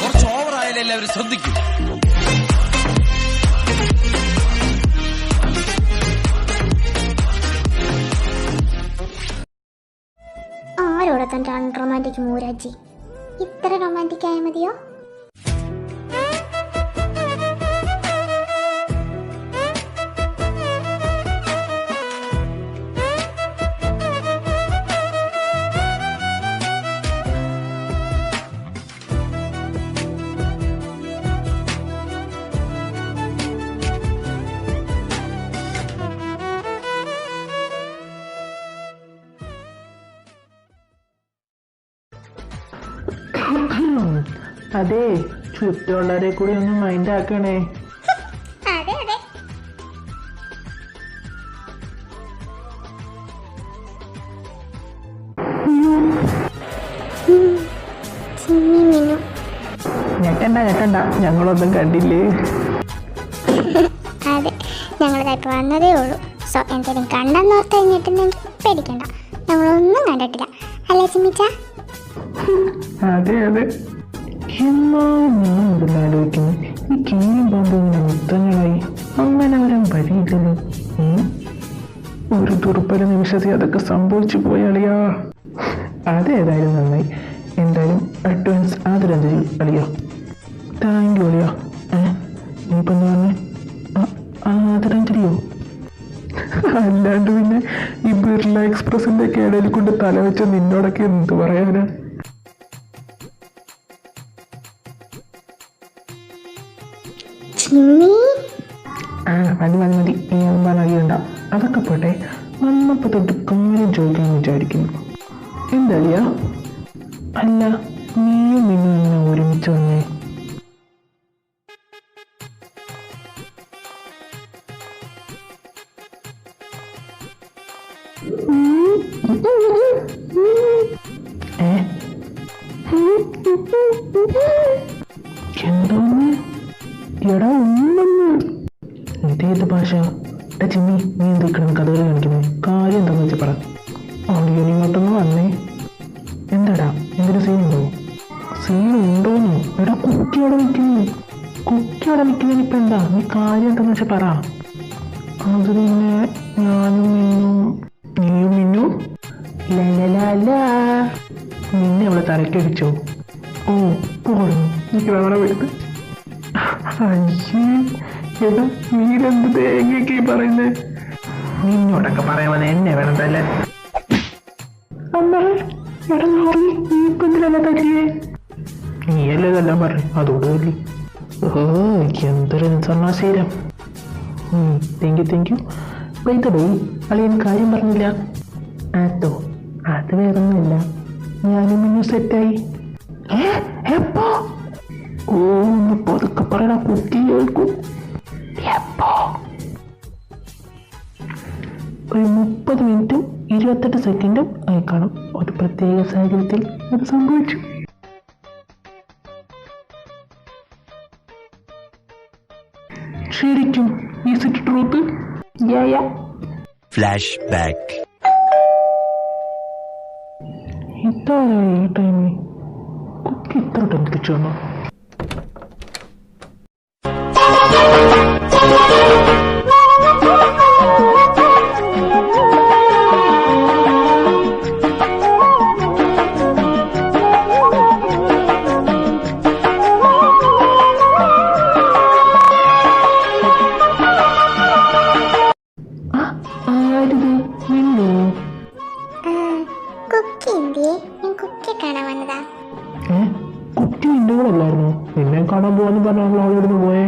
കുറച്ച് ഓവറായാലും എല്ലാവരും ശ്രദ്ധിക്കും. ആരോടെ തൻ്റെ അൺറൊമാൻറ്റിക് മൂരാജി? ഇത്ര റൊമാൻറ്റിക് ആയാൽ മതിയോ? അതെ, ചുറ്റുള്ളവരെ കൂടി ഒന്ന് മൈൻഡ് ആക്കണേ. അതെ അതെ. ഞെട്ടണ്ട, ഞങ്ങളൊന്നും കണ്ടില്ലേ. അതെ, ഞങ്ങളിതായിട്ട് വന്നതേ ഉള്ളൂ. സോ എന്തെങ്കിലും കണ്ടെന്നോർത്ത് കഴിഞ്ഞിട്ടുണ്ടെങ്കിൽ പേടിക്കണ്ട, ഞങ്ങളൊന്നും കണ്ടിട്ടില്ല. അല്ലേ ചിമ്മിച്ച? അതെ എന്നാലും ഞാൻ മുതൽ ആലോചിക്കുന്നു, ഈ കീഴും പാമ്പും ഇങ്ങനെ മുത്തങ്ങളായി അങ്ങനെ വരാൻ വഴിയില്ലല്ലോ. ഒരു ദുർബല നിമിഷത്തിൽ അതൊക്കെ സംഭവിച്ചു പോയാളിയാ. അതേതായാലും നന്നായി. എന്തായാലും അഡ്വാൻസ് ആദരാഞ്ജലി അളിയാ. താങ്ക് യു അളിയാ. നീയിപ്പോൾ എന്താ പറഞ്ഞേ? ആദരാഞ്ജലിയോ? അല്ലാണ്ട് പിന്നെ ഈ ബിർള എക്സ്പ്രസിന്റെ ഒക്കെ ഇടയിൽ കൊണ്ട് തലവെച്ച നിന്നോടൊക്കെ എന്ത് പറയാനാ? മതി ഇനി ഒന്നും പറഞ്ഞറിയണ്ട. അതൊക്കെ പോട്ടെ, വന്നപ്പോ തൊട്ട് കാര്യം ചോദിക്കാമെന്ന് വിചാരിക്കുന്നു. എന്താളിയാ? അല്ല, നീയും മിന്നും അങ്ങനെ ഒരുമിച്ച് വന്നേ? എന്തോന്ന് എടാ ഒന്നൊന്ന് ഇതേത് ഭാഷ? ചിമ്മി, നീ എന്തൊക്കെയാണ് കഥകൾ കാണിക്കുന്നത്? കാര്യം എന്താന്ന് വെച്ചാൽ പറ. ഓഡിയോ ഇങ്ങോട്ടൊന്ന് വന്നേ. എന്താടാ, എന്തൊരു സീനുണ്ടോ? സീനുണ്ടോന്നോ? എടാ കുക്കി അവിടെ നിൽക്കുന്നതിന് ഇപ്പം എന്താ? നീ കാര്യം എന്താന്ന് വെച്ചാൽ പറ. അത് പിന്നെ ഞാനും നീയും മിന്നും നിന്നെ അവളെ തലക്കടിച്ചോ? ഓ പോടുന്നു, എനിക്ക് വേണം വരുന്നത്. അയ്യേ, എടാ നീരെന്ത് തേങ്ങയൊക്കെ പറയുന്നേ? നിന്നോടൊക്കെ പറയാതെ എന്നെ വേണം തല്ലേ. നീക്കെന്തിനല്ല തല്ലിയേ? നീയല്ലേ ഇതെല്ലാം പറഞ്ഞു, അതോട് തല്ലി. ഓ എന്തൊരു സമാശീലം. Thank you. പോയി അളിയൻ കാര്യം പറഞ്ഞില്ല. അതോ, അത് വേറൊന്നുമില്ല, ഞാനും മിന്നു സെറ്റായി. എപ്പോ? ഓ ഒന്ന് പതുക്കെ പറയണ, കുട്ടി കേൾക്കും. എപ്പോ? ഒരു 30 മിനിറ്റും 28 സെക്കൻഡും ആയി കാണും. ഒരു പ്രത്യേക സാഹചര്യത്തിൽ അത് സംഭവിച്ചു. ശരിക്കും is it truth? Flash back. ഇതാരാ ഈ ടൈമിൽ കുക്കി ഇത്ര ടെമ്പറേച്ചർ വന്നോ? കുട്ടി നിന്റെ കൂടെ അല്ലായിരുന്നു? നിന്നെ കാണാൻ പോവാന്ന് പറഞ്ഞാൽ അവളിവിടുന്ന് പോയേ.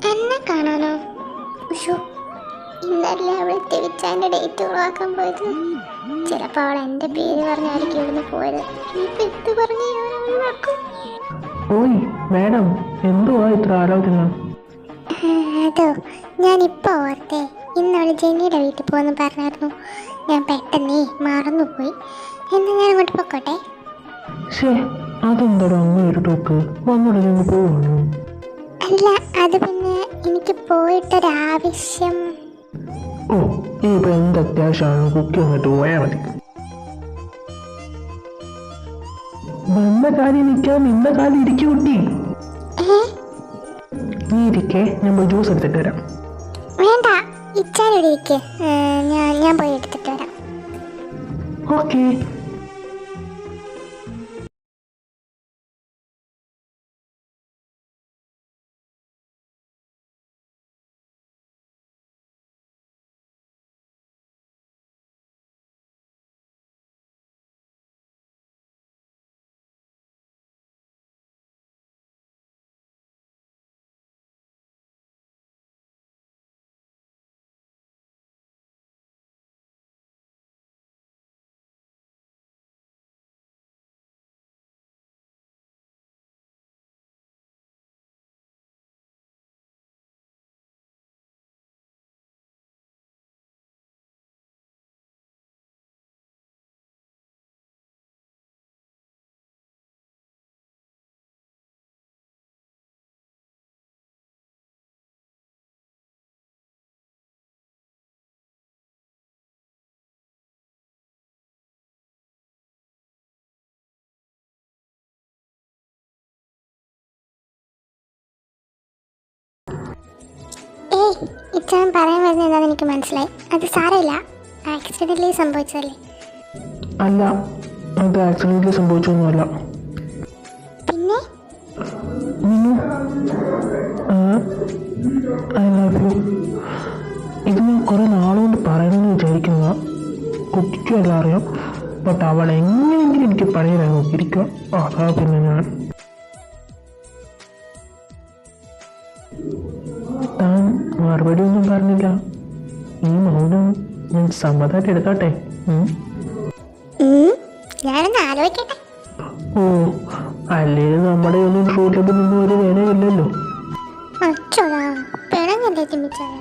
എന്നെ കാണാനോ? ഇന്നല്ലേ അവൾ തിരിച്ചതിൻ്റെ ഡേറ്റ് ഉളവാക്കാൻ പോയത്. ചിലപ്പോൾ അവൾ എൻ്റെ പേര് പറഞ്ഞായിരിക്കും ഇവിടുന്ന് പോയത്. ഇനിയിപ്പോൾ എന്ത് പറഞ്ഞ് ഒഴിവാക്കും? ഓയ് മാഡം, എന്തുവാ ഇത്ര ആലോചന? അതോ, ഞാനിപ്പോൾ ഓർത്തേ, ഇന്നവൾ ജെന്നിയുടെ വീട്ടിൽ പോകുമെന്ന് പറഞ്ഞായിരുന്നു. ഞാൻ പെട്ടെന്നേ മറന്നുപോയി. എന്നാൽ ഞാൻ അങ്ങോട്ട് പൊക്കോട്ടെ. അതെന്താടോ അങ്ങനെ ഒരു ടോക്ക്? വന്നോടെ ഞങ്ങൾ പോവാണ്. അല്ല, അത് പിന്നെ എനിക്ക് പോയിട്ടൊരാവശ്യം. ഓ, ഇനിയിപ്പോൾ എന്ത് അത്യാവശ്യമാണ്? കുക്കി വന്നിട്ട് പോയാൽ മതി. വന്ന കാര്യം നിൽക്കാൻ നിന്ന കാലം ഇരിക്കും കുട്ടി. നീ ഇരിക്കേ, ഞാൻ പോയി ജ്യൂസ് എടുത്തിട്ട് വരാം. വേണ്ട, ഇച്ചാനോട് ഇരിക്കേ, ഞാൻ പോയി എടുത്തിട്ട് വരാം. ഓക്കെ. ഇച്ചാൻ പറയാൻ വരുന്നത് എന്താണെന്ന് എനിക്ക് മനസ്സിലായി. അത് സാരമില്ല, ആക്സിഡൻ്റലി സംഭവിച്ചതല്ലേ. അല്ല, അത് ആക്സിഡൻ്റലി സംഭവിച്ചൊന്നുമല്ല. പിന്നെ ഐ ലവ് യു. ഇത് ഞാൻ കുറേ നാളുകൊണ്ട് പറയണമെന്ന് വിചാരിക്കുന്നതാണ്. കുട്ടിക്കും എല്ലാം അറിയാം. ബട്ട് അവൾ എങ്ങനെയെങ്കിലും എനിക്ക് പണിയിലായി നോക്കിയിരിക്കുക. അതാ പിന്നെ ഞാൻ താൻ മറുപടി ഒന്നും പറഞ്ഞില്ല. ഈ മൗനം ഞാൻ സമ്മതമായിട്ട് എടുത്തോട്ടെ? ഞാനൊന്ന് ആലോചിക്കട്ടെ. ഓ, അല്ലെങ്കിൽ നമ്മുടെ ഒന്നും ട്രൂലബിൽ നിന്നും ഒരു വിലയില്ലല്ലോ. പിണങ്ങല്ലേ ചിമ്മിച്ചായ?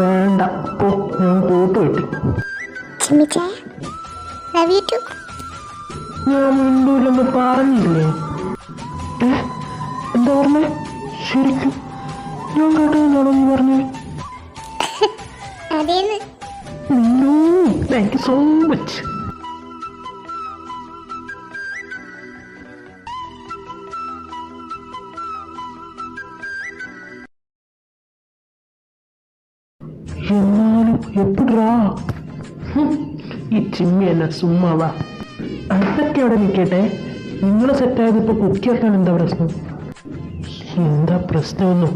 വേണ്ട, ഓ ഞാൻ കൂട്ട് വെട്ടി. ചിമ്മിച്ചായ ലവ് യു ടു. ഞാൻ മിണ്ടൂലെന്ന് പറഞ്ഞില്ലേ? എന്താ പറഞ്ഞേ? ശരിക്കും ഞാൻ കേട്ടതെന്നാണോ നീ പറഞ്ഞേ? അതേന്ന്. Thank you so much. എന്നാലും എപ്പിടാ ഈ ചിമ്മി എന്നെ സുമ്മാവാ. അതൊക്കെ അവിടെ നിൽക്കട്ടെ. നിങ്ങൾ സെറ്റായത് ഇപ്പോൾ കുക്കിയാക്കാൻ എന്താ പ്രശ്നം? എന്താ പ്രശ്നമൊന്നും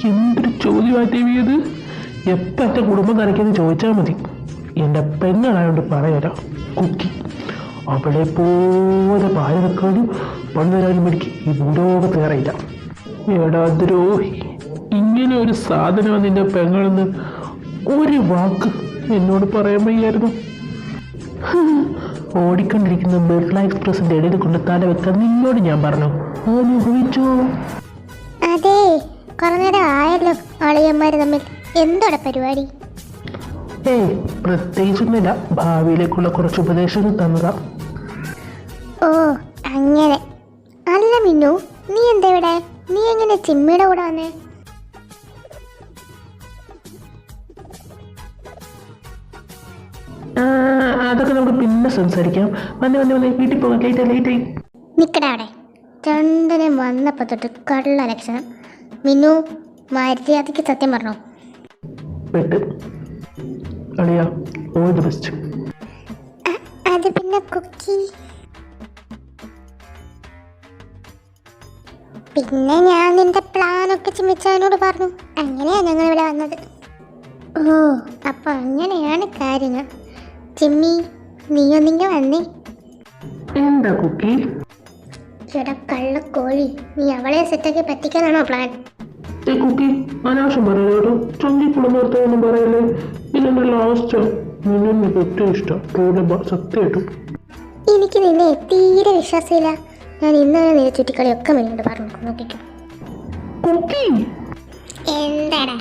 എന്തൊരു ചോദ്യമായി ദേവിയത്. എപ്പോൾ എൻ്റെ കുടുംബം നനയ്ക്കെന്ന് ചോദിച്ചാൽ മതി. എൻ്റെ പെണ്ണായതുകൊണ്ട് പറയാം, കുക്കി അവളെ പോലെ പായ വെക്കാനും പണ്ടുവരാനും മേടിക്കും ഈ ഭൂലോകത്ത് കയറിയില്ല. എടാ ദ്രോഹി, ഇങ്ങനെ ഒരു സാധനം നിന്റെ പെങ്ങളെന്ന് ഒരു വാക്ക് എന്നോട് പറയാൻ വയ്യായിരുന്നു. ഓടിക്കൊണ്ടിരിക്കുന്ന ബിർള എക്സ്പ്രസിന്റെ ഇടയിൽ കൊണ്ട് തല വെക്കാൻ നിന്നോട് ഞാൻ പറഞ്ഞു. അനുഭവിച്ചോ? അതെ, കുറെ നേരം ആയല്ലോ അളിയന്മാര് തമ്മിൽ. എന്തോടെ പരിപാടി? ഏയ് പ്രത്യേകിച്ചൊന്നുമില്ല, ഭാവിയിലേക്കുള്ള കുറച്ച് ഉപദേശങ്ങൾ തന്നതാ. ഓ അങ്ങനെ. അല്ല മിന്നു, നീ എന്താ ഇവിടെ? നീ എങ്ങനെ ചിമ്മിയുടെ കൂടെ വന്നേ? അതൊക്കെ നമുക്ക് പിന്നെ സംസാരിക്കാം. വന്നേ വീട്ടിൽ പോകാം. ലേറ്റായി. നിക്കടാ അവിടെ. രണ്ടിനും വന്നപ്പോ തൊട്ട് കള്ള ലക്ഷണം. മിന്നു, മര്യാദയ്ക്ക് സത്യം പറഞ്ഞോ? പെട്ട് അളിയാ, ഓൾ ദി ബെസ്റ്റ്. അത് പിന്നെ കുക്കി. പിന്നെ ഞാൻ നിന്റെ പ്ലാനൊക്കെ ചിമ്മിച്ചവനോട് പറഞ്ഞു. അങ്ങനെയാ ഞങ്ങൾ ഇവിടെ വന്നത്. ഓ, അപ്പൊ അങ്ങനെയാണ് കാര്യങ്ങൾ. ചിമ്മി, നീയൊന്നിങ്ങ വന്നേ. എന്താ കുക്കി? ചേട്ടാ കള്ളക്കോഴി, നീ അവളെ സെറ്റാക്കി പറ്റിക്കാനാണോ പ്ലാൻ? കുക്കി അനാവശ്യം പറയാനോ? ചൊങ്കിക്കുള്ള നിർത്തതൊന്നും പറയല്ലേ. ഇല്ലെന്റെ ലാസ്റ്റ് നിന്നെ ഏറ്റവും ഇഷ്ടം സത്യമായിട്ടും. എനിക്ക് നിന്നെ തീരെ വിശ്വാസമില്ല. ഞാൻ ഇന്നലെ നീ ചുറ്റിക്കളിയൊക്കെ മിന്നോട് പറഞ്ഞു നോക്കിക്കും. എന്താടാ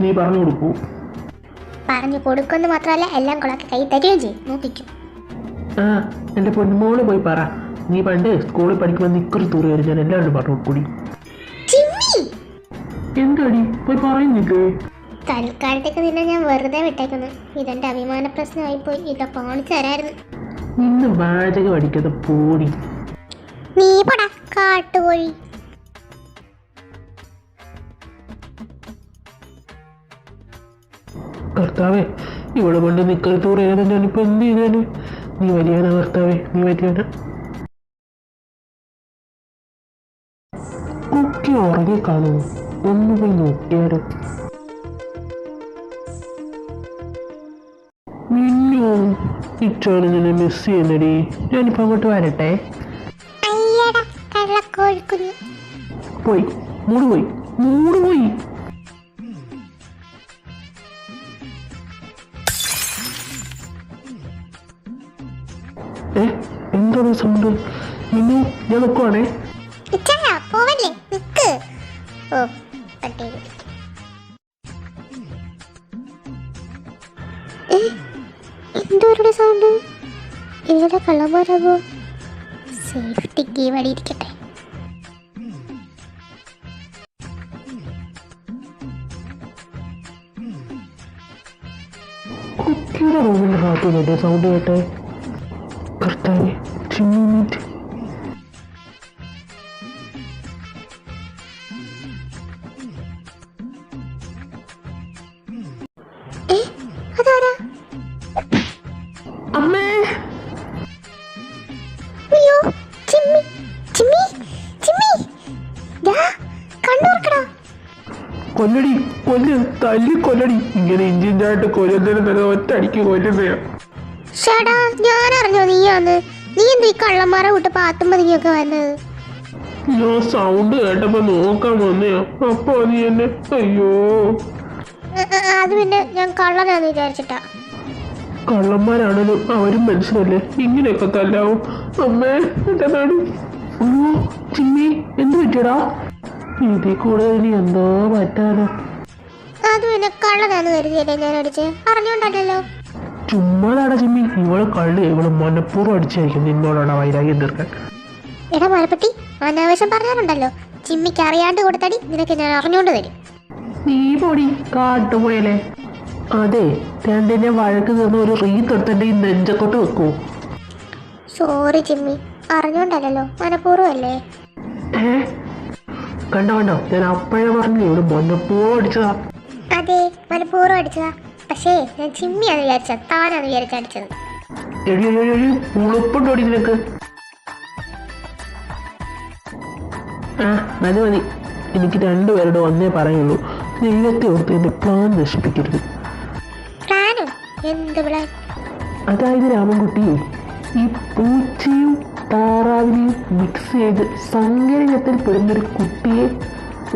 നീ പറഞ്ഞു കൊടുക്കൂ? പറഞ്ഞു കൊടുക്കുമെന്ന് മാത്രമല്ല, എല്ലാം കൊളാക്കി കൈ തരുകയും ചെയ്യും. നോക്കിക്കും. ആ, എൻ്റെ പൊന്നുമോള് പോയി പറ. നീ പണ്ട് സ്കൂളിൽ പഠിക്കുമ്പോൾ നിക്കൊരു തൂറി വരും. ഞാൻ എല്ലാവരും പറഞ്ഞു കൊടുക്കൂടി. എന്താടി പോയി പറയുന്നില്ലേ? തൽക്കാലത്തേക്ക് നിന്നെ ഞാൻ വെറുതെ വിട്ടേക്കുന്നു. ഇതെന്റെ അഭിമാന പ്രശ്നമായി പോയി. ഇതൊക്കെ കാണിച്ചു തരായിരുന്നു. നിന്ന് വാചകം അടിക്കാതെ പോടി. നീ പടാ കാട്ടുകോഴി. കർത്താവേ, ഇവിടെ കൊണ്ട് നിക്കലത്ത് പറയാതെ ഞാനിപ്പോൾ എന്ത് ചെയ്താല്? നീ വലിയവനാ കർത്താവേ, നീ വലിയവനാ. കുട്ടി ഉറങ്ങി കാണുമോ? ഒന്ന് പോയി നോക്കിയാലോ. മിന്നു, ഇച്ചാണ് നിന്നെ മിസ് ചെയ്യുന്നടി. ഞാനിപ്പോൾ അങ്ങോട്ട് വരട്ടെ. അയ്യടാ കള്ളക്കോഴിക്കുഞ്ഞ്. പോയി മൂട് പോയി. എന്താണ് സൗണ്ട്? മിന്നു, ഞാൻ നോക്കുവാണേ. ഇച്ചാ പോവല്ലേ, നിക്ക്. ഓ പട്ടി. എന്തോരുടെ സൗണ്ട്? ഏതാ കള്ളന്മാരാകോ? സേഫ്റ്റിക്ക് വടി ഇരിക്കട്ടെ. കുട്ടിയുടെ റൂമിൻ്റെ ഭാഗത്തുനിന്നല്ലേ സൗണ്ട് കേട്ടെ? കർത്താവേ, ചിമ്മി മീറ്റ്. അതാരാ? അമ്മേ, അയ്യോ ചിമ്മി ചിമ്മി ചിമ്മി, ദാ കണ്ണുറക്കടാ. കൊല്ലടി, തല്ലി കൊല്ലടി. ഇങ്ങനെ ഇഞ്ചിഞ്ചായിട്ട് കൊല്ലുന്നതിന് തന്നെ ഒറ്റ അടിക്ക് കൊല്ലുന്നയാ. ഷടാ, ഞാൻ അറിഞ്ഞോ നീയാന്ന്. നീ എന്താ ഈ കള്ളന്മാരെ വിട്ട് പാത്തും പതുങ്ങിയൊക്കെ വന്നത്? ഞാൻ സൗണ്ട് കേട്ടപ്പോ നോക്കാൻ വന്നയാ. അപ്പൊ നീ എന്നെ അയ്യോ. അത് പിന്നെ ഞാൻ കള്ളനാന്ന് വിചാരിച്ചിട്ടാ. കള്ളന്മാരാണേലും അവരും മനുഷ്യരല്ലേ, ഇങ്ങനെയൊക്കെ തല്ലാവും. അമ്മേ, എന്റെ നാട്. അയ്യോ ചിമ്മി, എന്ത് പറ്റിയടാ? ഇതിൽ കൂടെ ഇനി എന്തോ പറ്റാനോ? അത് പിന്നെ കള്ളനാന്ന് കരുതിയല്ലേ ഞാൻ അടിച്ചേ, അറിഞ്ഞോണ്ടല്ലോ. ചുമ്മാതാടാ ചിമ്മി, ഇവള് കള്ളി. ഇവള് മനഃപൂർവ്വം അടിച്ചായിരിക്കും നിന്നോടാണ് വൈരാഗ്യം തീർക്കാൻ. എടാ മരപ്പട്ടി, അനാവശ്യം പറഞ്ഞാലുണ്ടല്ലോ, ചിമ്മിക്ക് അറിയാണ്ട് കൊടുത്തടി നിനക്ക് ഞാൻ അറിഞ്ഞോണ്ട് തരും. നീ പൊടി കാട്ടുപോയല്ലേ. അതെ, രണ്ടിനെ വഴക്ക് തീർന്ന ഒരു റീത്ത് എടുത്തന്റെ ഈ നെഞ്ചത്തോട്ട് വെക്കൂ. സോറി ചിമ്മി, അറിഞ്ഞോണ്ടല്ലോ, മനഃപൂർവ്വം അല്ലേ. കണ്ടോ, ഞാൻ അപ്പോഴേ പറഞ്ഞു ഇവിടെ മനഃപൂർവ്വം അടിച്ചതാ. അതെ, മനഃപൂർവ്വം അടിച്ചതാ. പക്ഷേ ഞാൻ ചിമ്മിയാന്ന് വിചാരിച്ച, താനാന്ന് വിചാരിച്ചടിച്ചത്. ഉളുപ്പുണ്ടോടി നിനക്ക്? മതി. എനിക്ക് രണ്ടുപേരുടെ ഒന്നേ പറയുള്ളൂ. ദൈവത്തെ ഓർത്ത് എന്റെ പ്ലാൻ നശിപ്പിക്കരുത്. പ്ലാനോ? എന്ത് പ്ലാൻ? അതായത് രാമൻകുട്ടി, ഈ പൂച്ചയും താറാവിനെയും മിക്സ് ചെയ്ത് സങ്കരത്തിൽ പെടുന്നൊരു കുട്ടിയെ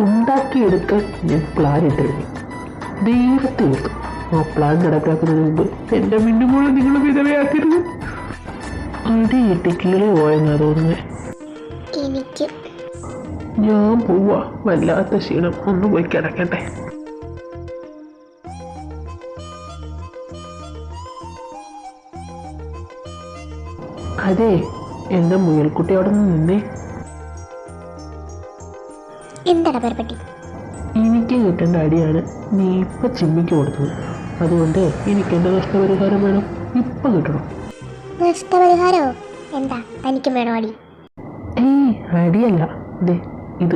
ഉണ്ടാക്കിയെടുക്കാൻ ഞാൻ പ്ലാൻ ഇട്ടിരുന്നു. ദൈവത്തെ ഓർത്ത് ആ പ്ലാൻ നടപ്പിലാക്കുന്നതിന് മുമ്പ് എൻ്റെ മിന്നുമോളെ നിങ്ങൾ വിധവയാക്കരുത്. അടിയിട്ട് കിളി പോയെന്നാ തോന്നുന്നത്. എനിക്ക് ഞാൻ പോവാ, വല്ലാത്ത ക്ഷീണം, ഒന്ന് പോയി കിടക്കട്ടെ. അതെ, എന്റെ മുയൽക്കുട്ടി അവിടെ നിന്ന് നിന്നേ. എന്താടാ പേർപ്പട്ടി? എനിക്ക് കിട്ടേണ്ട അടിയാണ് നീ ഇപ്പൊ ചിമ്മിക്ക് കൊടുത്തത്. അതുകൊണ്ട് എനിക്ക് എന്റെ നഷ്ടപരിഹാരം വേണം, ഇപ്പൊ കിട്ടണം. നഷ്ടപരിഹാരോ? എന്താ തനിക്കും വേണോ അടി? അടിയല്ല, ഇത്